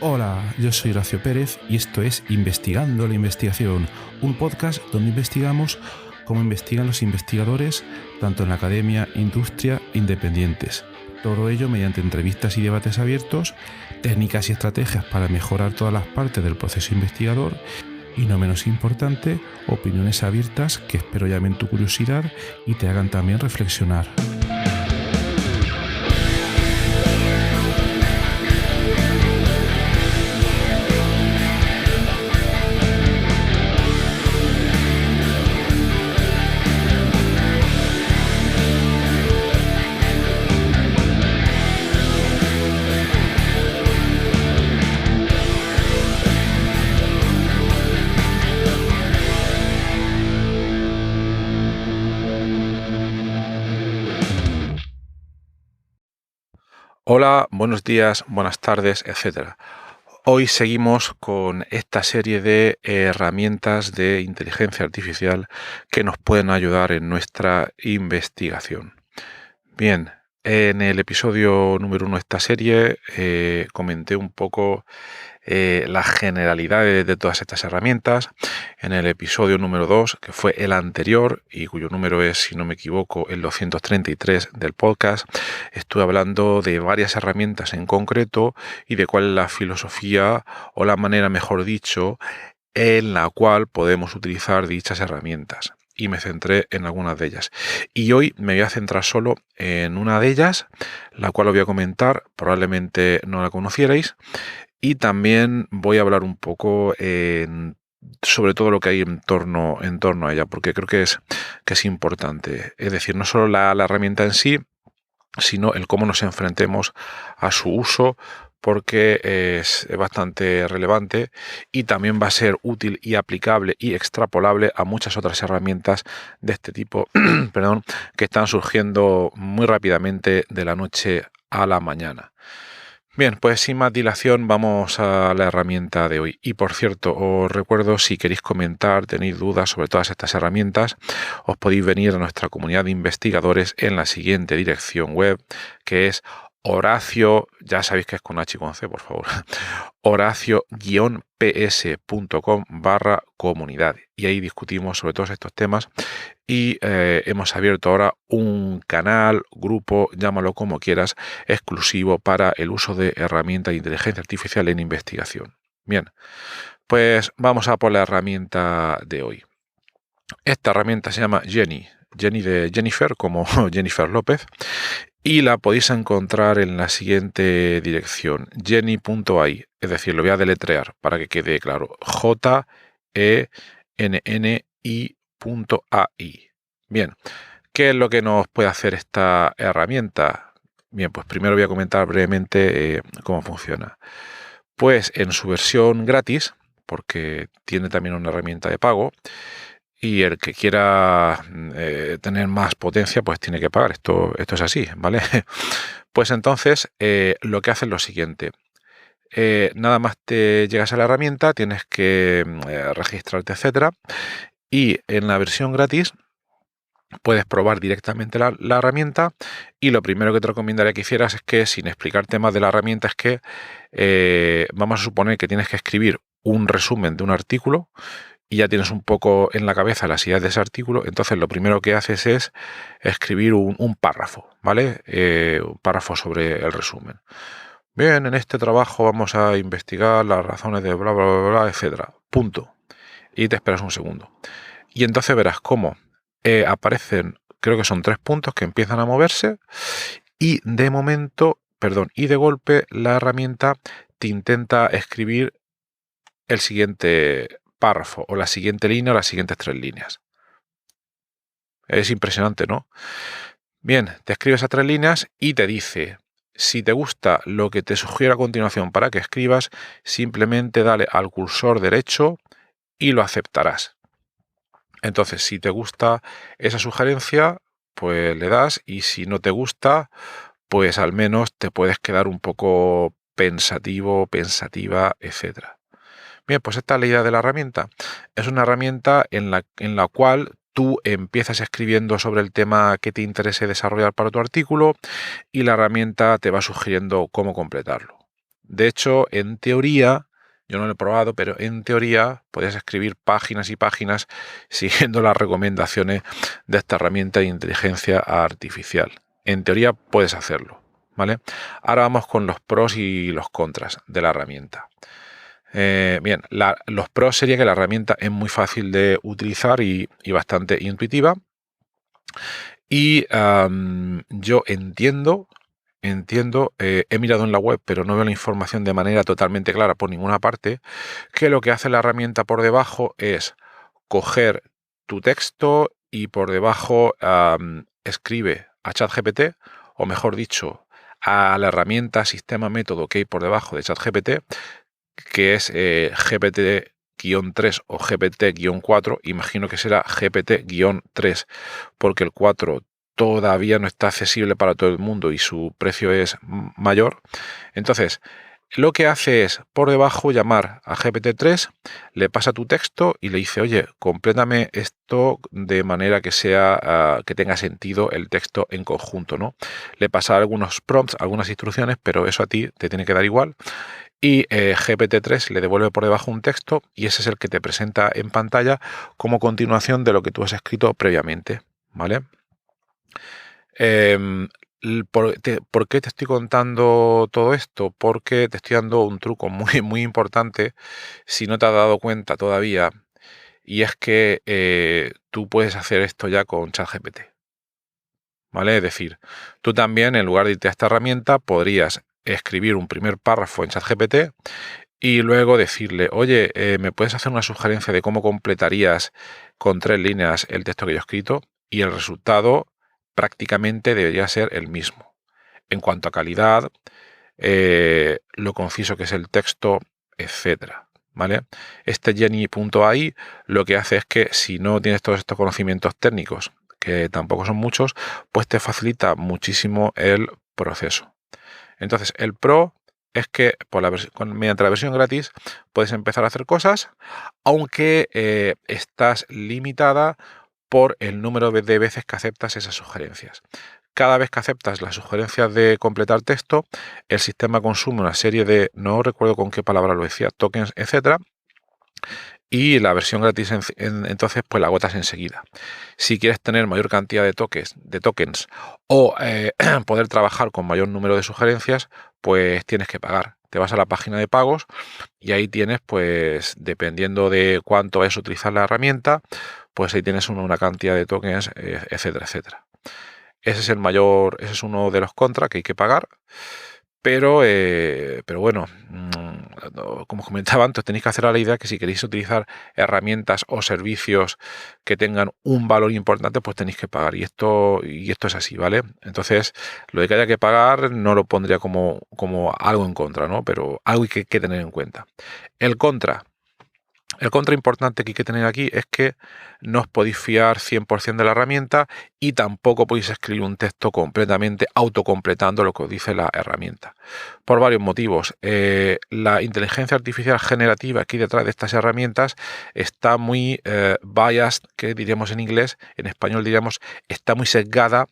Hola, yo soy Horacio Pérez y esto es Investigando la Investigación, un podcast donde investigamos cómo investigan los investigadores, tanto en la academia, industria, independientes. Todo ello mediante entrevistas y debates abiertos, técnicas y estrategias para mejorar todas las partes del proceso investigador y, no menos importante, opiniones abiertas que espero llamen tu curiosidad y te hagan también reflexionar. Hola, buenos días, buenas tardes, etc. Hoy seguimos con esta serie de herramientas de inteligencia artificial que nos pueden ayudar en nuestra investigación. Bien, en el episodio número 1 de esta serie comenté un poco las generalidades de todas estas herramientas. En el episodio número 2, que fue el anterior y cuyo número es, si no me equivoco, el 233 del podcast, estuve hablando de varias herramientas en concreto y de cuál es la filosofía o la manera, mejor dicho, en la cual podemos utilizar dichas herramientas. Y me centré en algunas de ellas. Y hoy me voy a centrar solo en una de ellas, la cual os voy a comentar, probablemente no la conocierais, y también voy a hablar un poco sobre todo lo que hay en torno a ella, porque creo que es importante. Es decir, no solo la herramienta en sí, sino el cómo nos enfrentemos a su uso, porque es bastante relevante y también va a ser útil y aplicable y extrapolable a muchas otras herramientas de este tipo que están surgiendo muy rápidamente de la noche a la mañana. Bien, pues sin más dilación vamos a la herramienta de hoy. Y por cierto, os recuerdo, si queréis comentar, tenéis dudas sobre todas estas herramientas, os podéis venir a nuestra comunidad de investigadores en la siguiente dirección web, que es Horacio, ya sabéis que es con H y con C, por favor, horacio-ps.com/comunidad. Y ahí discutimos sobre todos estos temas y hemos abierto ahora un canal, grupo, llámalo como quieras, exclusivo para el uso de herramientas de inteligencia artificial en investigación. Bien, pues vamos a por la herramienta de hoy. Esta herramienta se llama Jenny de Jennifer, como Jennifer López, y la podéis encontrar en la siguiente dirección, jenny.ai, es decir, lo voy a deletrear para que quede claro, jenni.ai. Bien, ¿qué es lo que nos puede hacer esta herramienta? Bien, pues primero voy a comentar brevemente cómo funciona. Pues en su versión gratis, porque tiene también una herramienta de pago, y el que quiera tener más potencia, pues tiene que pagar. Esto es así, ¿vale? Pues entonces lo que hace es lo siguiente. Nada más te llegas a la herramienta, tienes que registrarte, etcétera. Y en la versión gratis puedes probar directamente la herramienta, y lo primero que te recomendaría que hicieras es que, sin explicarte más de la herramienta, es que vamos a suponer que tienes que escribir un resumen de un artículo y ya tienes un poco en la cabeza las ideas de ese artículo. Entonces lo primero que haces es escribir un párrafo, ¿vale? Un párrafo sobre el resumen. Bien, en este trabajo vamos a investigar las razones de bla, bla, bla, bla, etcétera. Punto. Y te esperas un segundo. Y entonces verás cómo aparecen, creo que son 3 puntos que empiezan a moverse, y de golpe la herramienta te intenta escribir el siguiente párrafo o la siguiente línea o las siguientes 3 líneas. Es impresionante, ¿no? Bien, te escribe esas 3 líneas y te dice: si te gusta lo que te sugiero a continuación para que escribas, simplemente dale al cursor derecho y lo aceptarás. Entonces, si te gusta esa sugerencia, pues le das, y si no te gusta, pues al menos te puedes quedar un poco pensativo, pensativa, etcétera. Bien, pues esta es la idea de la herramienta. Es una herramienta en la cual tú empiezas escribiendo sobre el tema que te interese desarrollar para tu artículo, y la herramienta te va sugiriendo cómo completarlo. De hecho, en teoría, yo no lo he probado, pero en teoría podías escribir páginas y páginas siguiendo las recomendaciones de esta herramienta de inteligencia artificial. En teoría puedes hacerlo, ¿vale? Ahora vamos con los pros y los contras de la herramienta. Bien, los pros sería que la herramienta es muy fácil de utilizar y bastante intuitiva. Y yo entiendo, he mirado en la web, pero no veo la información de manera totalmente clara por ninguna parte, que lo que hace la herramienta por debajo es coger tu texto y por debajo escribe a ChatGPT, o mejor dicho, a la herramienta sistema método que hay por debajo de ChatGPT, que es GPT-3 o GPT-4, imagino que será GPT-3, porque el 4 todavía no está accesible para todo el mundo y su precio es mayor. Entonces, lo que hace es, por debajo, llamar a GPT-3, le pasa tu texto y le dice, oye, complétame esto de manera que sea, que tenga sentido el texto en conjunto, ¿no? Le pasa algunos prompts, algunas instrucciones, pero eso a ti te tiene que dar igual. Y GPT-3 le devuelve por debajo un texto y ese es el que te presenta en pantalla como continuación de lo que tú has escrito previamente, ¿vale? ¿Por qué te estoy contando todo esto? Porque te estoy dando un truco muy, muy importante si no te has dado cuenta todavía, y es que tú puedes hacer esto ya con ChatGPT, ¿vale? Es decir, tú también, en lugar de irte a esta herramienta, podrías escribir un primer párrafo en ChatGPT y luego decirle, oye, ¿me puedes hacer una sugerencia de cómo completarías con 3 líneas el texto que yo he escrito? Y el resultado prácticamente debería ser el mismo. En cuanto a calidad, lo conciso que es el texto, etcétera, ¿vale? Este Jenny.ai lo que hace es que si no tienes todos estos conocimientos técnicos, que tampoco son muchos, pues te facilita muchísimo el proceso. Entonces, el pro es que mediante la versión gratis puedes empezar a hacer cosas, aunque estás limitada por el número de veces que aceptas esas sugerencias. Cada vez que aceptas las sugerencias de completar texto, el sistema consume una serie de, no recuerdo con qué palabra lo decía, tokens, etcétera, y la versión gratis entonces pues la agotas enseguida. Si quieres tener mayor cantidad de tokens o poder trabajar con mayor número de sugerencias, pues tienes que pagar. Te vas a la página de pagos y ahí tienes, pues dependiendo de cuánto vayas a utilizar la herramienta, pues ahí tienes una cantidad de tokens, etcétera, etcétera. Ese es uno de los contras que hay que pagar. Pero bueno, como comentaba antes, tenéis que hacer a la idea que si queréis utilizar herramientas o servicios que tengan un valor importante, pues tenéis que pagar. Y esto es así, ¿vale? Entonces, lo de que haya que pagar no lo pondría como algo en contra, ¿no? Pero algo que hay que tener en cuenta. El contra importante que hay que tener aquí es que no os podéis fiar 100% de la herramienta y tampoco podéis escribir un texto completamente autocompletando lo que os dice la herramienta. Por varios motivos. La inteligencia artificial generativa aquí detrás de estas herramientas está muy biased, que diríamos en inglés, en español diríamos, está muy sesgada,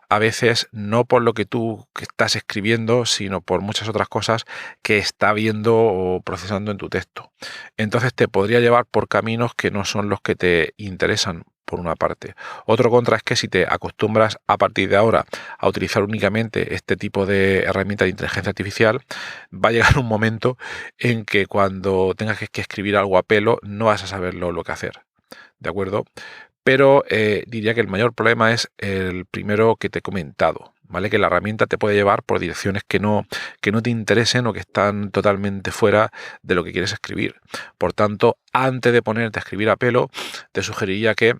a veces no por lo que tú estás escribiendo, sino por muchas otras cosas que está viendo o procesando en tu texto. Entonces te podría llevar por caminos que no son los que te interesan, por una parte. Otro contra es que si te acostumbras a partir de ahora a utilizar únicamente este tipo de herramienta de inteligencia artificial, va a llegar un momento en que cuando tengas que escribir algo a pelo no vas a saber lo que hacer. ¿De acuerdo? Pero diría que el mayor problema es el primero que te he comentado, ¿vale? Que la herramienta te puede llevar por direcciones que no te interesen o que están totalmente fuera de lo que quieres escribir. Por tanto, antes de ponerte a escribir a pelo, te sugeriría que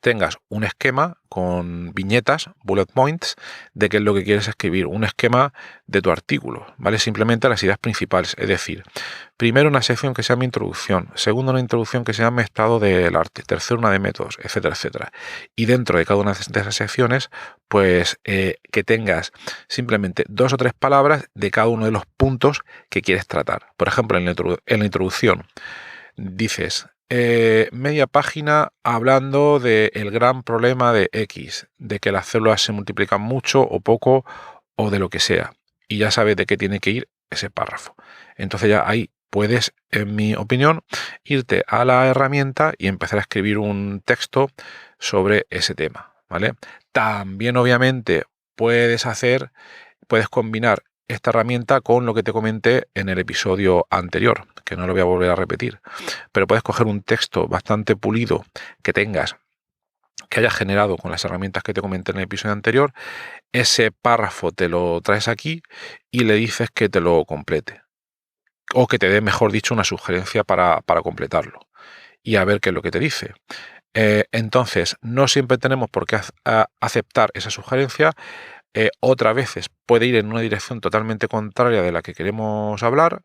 tengas un esquema con viñetas, bullet points, de qué es lo que quieres escribir, un esquema de tu artículo, ¿vale? Simplemente las ideas principales, es decir, primero una sección que se llame introducción, segundo una introducción que se llame estado del arte, tercero una de métodos, etcétera, etcétera. Y dentro de cada una de esas secciones, pues que tengas simplemente 2 o 3 palabras de cada uno de los puntos que quieres tratar. Por ejemplo, en la introducción dices media página hablando del gran problema de X, de que las células se multiplican mucho o poco o de lo que sea. Y ya sabes de qué tiene que ir ese párrafo. Entonces ya ahí puedes, en mi opinión, irte a la herramienta y empezar a escribir un texto sobre ese tema, ¿vale? También, obviamente, puedes combinar esta herramienta con lo que te comenté en el episodio anterior, que no lo voy a volver a repetir, pero puedes coger un texto bastante pulido que hayas generado con las herramientas que te comenté en el episodio anterior, ese párrafo te lo traes aquí y le dices que te lo complete. O que te dé, mejor dicho, una sugerencia para completarlo. Y a ver qué es lo que te dice. Entonces, no siempre tenemos por qué aceptar esa sugerencia. Otras veces puede ir en una dirección totalmente contraria de la que queremos hablar.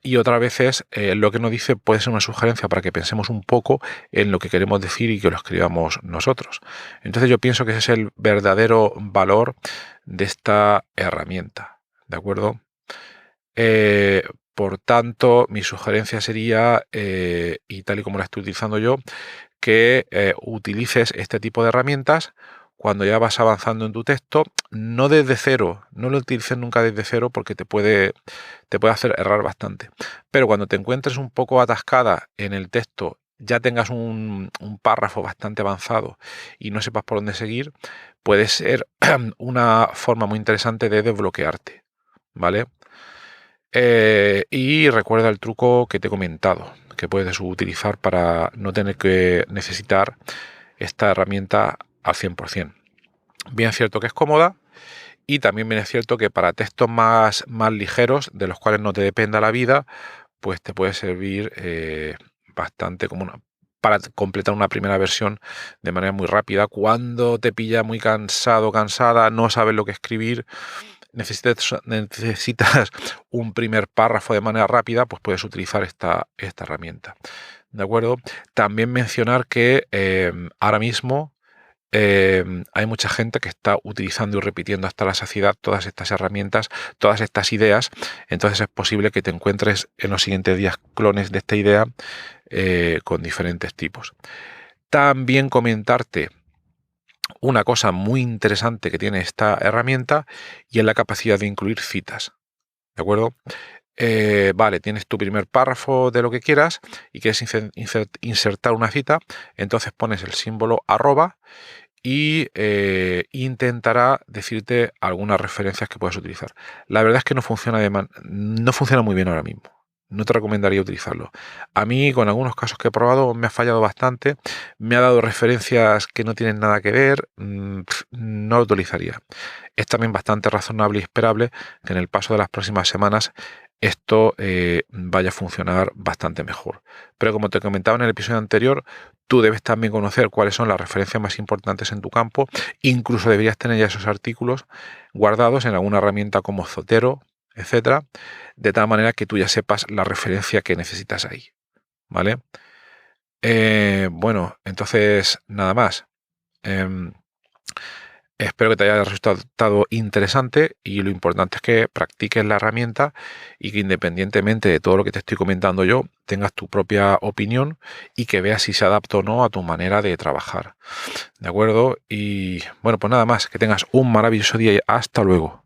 Y otras veces lo que nos dice puede ser una sugerencia para que pensemos un poco en lo que queremos decir y que lo escribamos nosotros. Entonces yo pienso que ese es el verdadero valor de esta herramienta, ¿de acuerdo? Por tanto, mi sugerencia sería, y tal y como la estoy utilizando yo, que utilices este tipo de herramientas cuando ya vas avanzando en tu texto, no desde cero, no lo utilices nunca desde cero porque te puede hacer errar bastante. Pero cuando te encuentres un poco atascada en el texto, ya tengas un párrafo bastante avanzado y no sepas por dónde seguir, puede ser una forma muy interesante de desbloquearte, ¿vale? Y recuerda el truco que te he comentado, que puedes utilizar para no tener que necesitar esta herramienta al 100%. Bien es cierto que es cómoda y también bien es cierto que para textos más ligeros, de los cuales no te dependa la vida, pues te puede servir bastante para completar una primera versión de manera muy rápida. Cuando te pilla muy cansado, cansada, no sabes lo que escribir, necesitas un primer párrafo de manera rápida, pues puedes utilizar esta herramienta. ¿De acuerdo? También mencionar que ahora mismo hay mucha gente que está utilizando y repitiendo hasta la saciedad todas estas herramientas, todas estas ideas. Entonces es posible que te encuentres en los siguientes días clones de esta idea con diferentes tipos. También comentarte una cosa muy interesante que tiene esta herramienta y es la capacidad de incluir citas. ¿De acuerdo? Vale, tienes tu primer párrafo de lo que quieras y quieres insertar una cita, entonces pones el símbolo arroba y intentará decirte algunas referencias que puedes utilizar. La verdad es que no funciona muy bien ahora mismo. No te recomendaría utilizarlo. A mí, con algunos casos que he probado, me ha fallado bastante. Me ha dado referencias que no tienen nada que ver. No lo utilizaría. Es también bastante razonable y esperable que en el paso de las próximas semanas esto vaya a funcionar bastante mejor. Pero como te comentaba en el episodio anterior, tú debes también conocer cuáles son las referencias más importantes en tu campo. Incluso deberías tener ya esos artículos guardados en alguna herramienta como Zotero, etcétera, de tal manera que tú ya sepas la referencia que necesitas ahí, ¿vale? Bueno, entonces nada más. Espero que te haya resultado interesante y lo importante es que practiques la herramienta y que independientemente de todo lo que te estoy comentando yo, tengas tu propia opinión y que veas si se adapta o no a tu manera de trabajar. ¿De acuerdo? Y bueno, pues nada más, que tengas un maravilloso día y hasta luego.